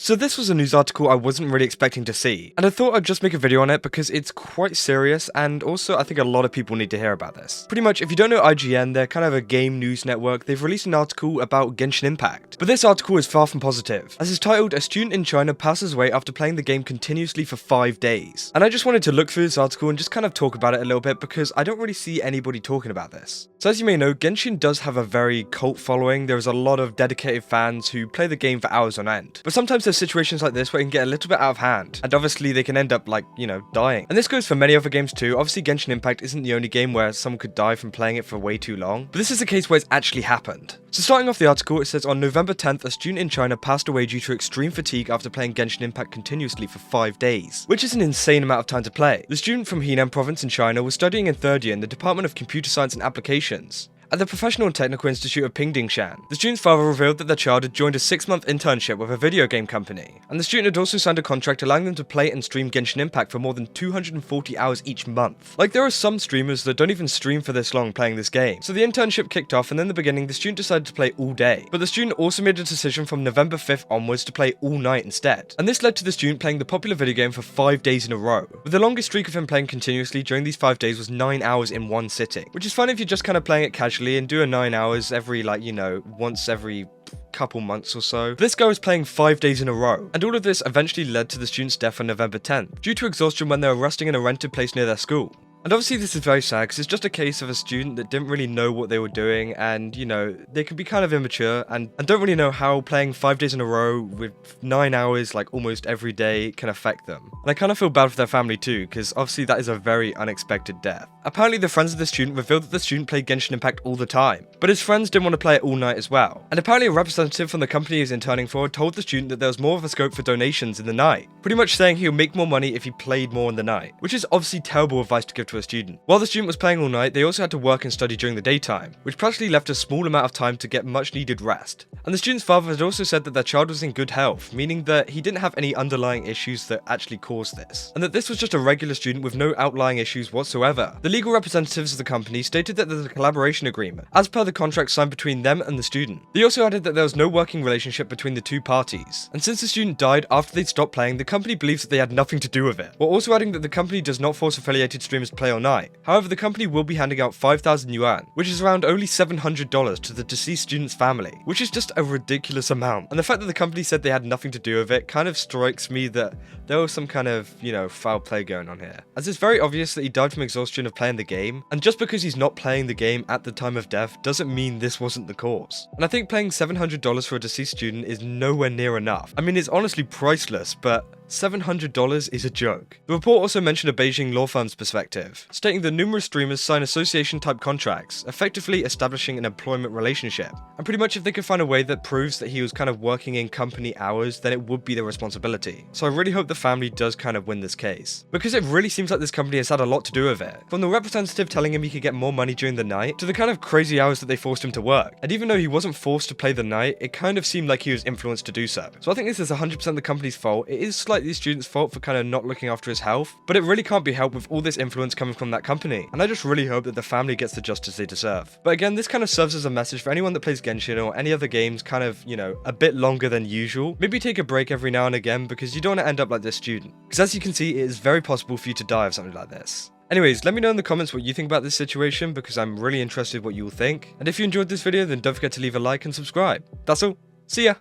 So this was a news article I wasn't really expecting to see, and I thought I'd just make a video on it because it's quite serious, and also I think a lot of people need to hear about this. Pretty much, if you don't know IGN, they're kind of a game news network. They've released an article about Genshin Impact. But this article is far from positive, as it's titled, "A student in China passes away after playing the game continuously for 5 days." And I just wanted to look through this article and just kind of talk about it a little bit because I don't really see anybody talking about this. So as you may know, Genshin does have a very cult following. There's a lot of dedicated fans who play the game for hours on end. But sometimes there's situations like this where it can get a little bit out of hand, and obviously they can end up like, dying. And this goes for many other games too. Obviously Genshin Impact isn't the only game where someone could die from playing it for way too long, but this is a case where it's actually happened. So starting off the article, it says on November 10th, a student in China passed away due to extreme fatigue after playing Genshin Impact continuously for 5 days, which is an insane amount of time to play. The student from Henan province in China was studying in 3rd year in the Department of Computer Science and Applications at the Professional and Technical Institute of Pingdingshan. The student's father revealed that their child had joined a 6-month internship with a video game company, and the student had also signed a contract allowing them to play and stream Genshin Impact for more than 240 hours each month. Like, there are some streamers that don't even stream for this long playing this game. So the internship kicked off, and in the beginning the student decided to play all day, but the student also made a decision from November 5th onwards to play all night instead. And this led to the student playing the popular video game for 5 days in a row, with the longest streak of him playing continuously during these 5 days was 9 hours in one sitting, which is fine if you're just kind of playing it casually and do a 9 hours every once every couple months or so. This guy was playing 5 days in a row, and all of this eventually led to the student's death on November 10th, due to exhaustion when they were resting in a rented place near their school. And obviously this is very sad because it's just a case of a student that didn't really know what they were doing, and they can be kind of immature and don't really know how playing 5 days in a row with 9 hours like almost every day can affect them. And I kind of feel bad for their family too, because obviously that is a very unexpected death. Apparently the friends of the student revealed that the student played Genshin Impact all the time, but his friends didn't want to play it all night as well. And apparently a representative from the company he was interning for told the student that there was more of a scope for donations in the night, pretty much saying he'll make more money if he played more in the night, which is obviously terrible advice to give to a student. While the student was playing all night, they also had to work and study during the daytime, which practically left a small amount of time to get much needed rest. And the student's father had also said that their child was in good health, meaning that he didn't have any underlying issues that actually caused this, and that this was just a regular student with no outlying issues whatsoever. The legal representatives of the company stated that there's a collaboration agreement, as per the contract signed between them and the student. They also added that there was no working relationship between the two parties, and since the student died after they'd stopped playing, the company believes that they had nothing to do with it, while also adding that the company does not force affiliated streamers to play all night. However, the company will be handing out 5,000 yuan, which is around only $700 to the deceased student's family, which is just a ridiculous amount. And the fact that the company said they had nothing to do with it kind of strikes me that there was some kind of, foul play going on here, as it's very obvious that he died from exhaustion of playing the game, and just because he's not playing the game at the time of death doesn't mean this wasn't the cause. And I think paying $700 for a deceased student is nowhere near enough. I mean, it's honestly priceless, but $700 is a joke. The report also mentioned a Beijing law firm's perspective, stating that numerous streamers sign association-type contracts, effectively establishing an employment relationship. And pretty much if they could find a way that proves that he was kind of working in company hours, then it would be their responsibility. So I really hope the family does kind of win this case, because it really seems like this company has had a lot to do with it. From the representative telling him he could get more money during the night, to the kind of crazy hours that they forced him to work. And even though he wasn't forced to play the night, it kind of seemed like he was influenced to do so. So I think this is 100% the company's fault. It is slightly the student's fault for kind of not looking after his health, but it really can't be helped with all this influence coming from that company, and I just really hope that the family gets the justice they deserve. But again, this kind of serves as a message for anyone that plays Genshin or any other games kind of, a bit longer than usual. Maybe take a break every now and again, because you don't want to end up like this student, because as you can see, it is very possible for you to die of something like this. Anyways, let me know in the comments what you think about this situation, because I'm really interested what you will think, and if you enjoyed this video, then don't forget to leave a like and subscribe. That's all. See ya!